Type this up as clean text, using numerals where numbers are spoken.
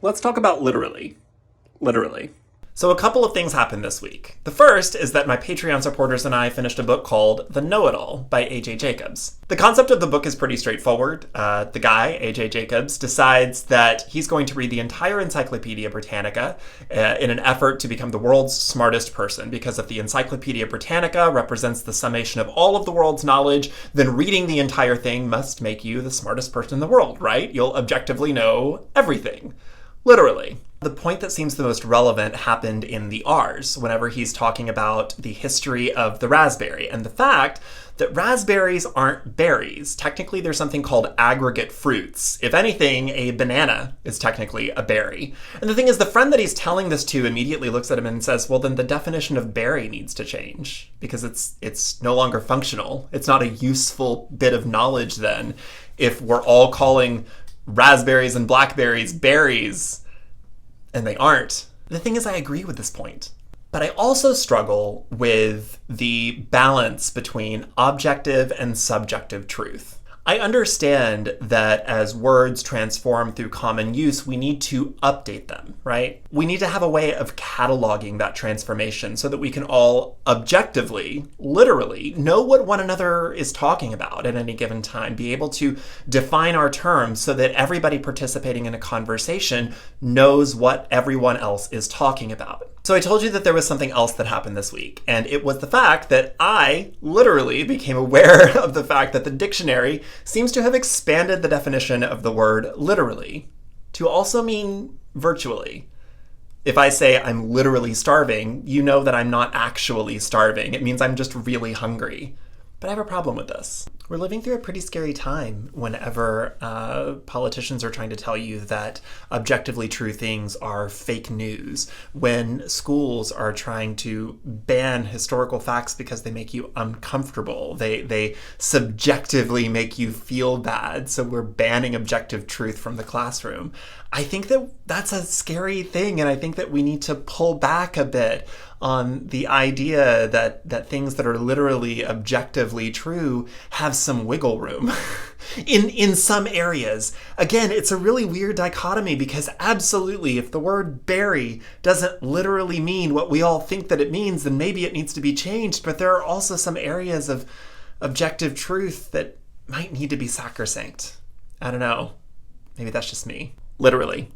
Let's talk about literally. Literally. So a couple of things happened this week. The first is that my Patreon supporters and I finished a book called The Know-It-All by A.J. Jacobs. The concept of the book is pretty straightforward. The guy, A.J. Jacobs, decides that he's going to read the entire Encyclopedia Britannica in an effort to become the world's smartest person, because if the Encyclopedia Britannica represents the summation of all of the world's knowledge, then reading the entire thing must make you the smartest person in the world, right? You'll objectively know everything. Literally. The point that seems the most relevant happened in the R's, whenever he's talking about the history of the raspberry and the fact that raspberries aren't berries. Technically, there's something called aggregate fruits. If anything, a banana is technically a berry. And the thing is, the friend that he's telling this to immediately looks at him and says, well, then the definition of berry needs to change, because it's no longer functional. It's not a useful bit of knowledge then if we're all calling raspberries and blackberries berries, and they aren't. The thing is, I agree with this point. But I also struggle with the balance between objective and subjective truth. I understand that as words transform through common use, we need to update them, right? We need to have a way of cataloging that transformation so that we can all objectively, literally, know what one another is talking about at any given time, be able to define our terms so that everybody participating in a conversation knows what everyone else is talking about. So I told you that there was something else that happened this week, and it was the fact that I literally became aware of the fact that the dictionary seems to have expanded the definition of the word literally to also mean virtually. If I say I'm literally starving, you know that I'm not actually starving. It means I'm just really hungry. But I have a problem with this. We're living through a pretty scary time whenever politicians are trying to tell you that objectively true things are fake news, when schools are trying to ban historical facts because they make you uncomfortable. They subjectively make you feel bad, so we're banning objective truth from the classroom. I think that that's a scary thing, and I think that we need to pull back a bit on the idea that things that are literally objectively true have some wiggle room in some areas. Again, it's a really weird dichotomy, because absolutely, if the word berry doesn't literally mean what we all think that it means, then maybe it needs to be changed. But there are also some areas of objective truth that might need to be sacrosanct. I don't know. Maybe that's just me. Literally.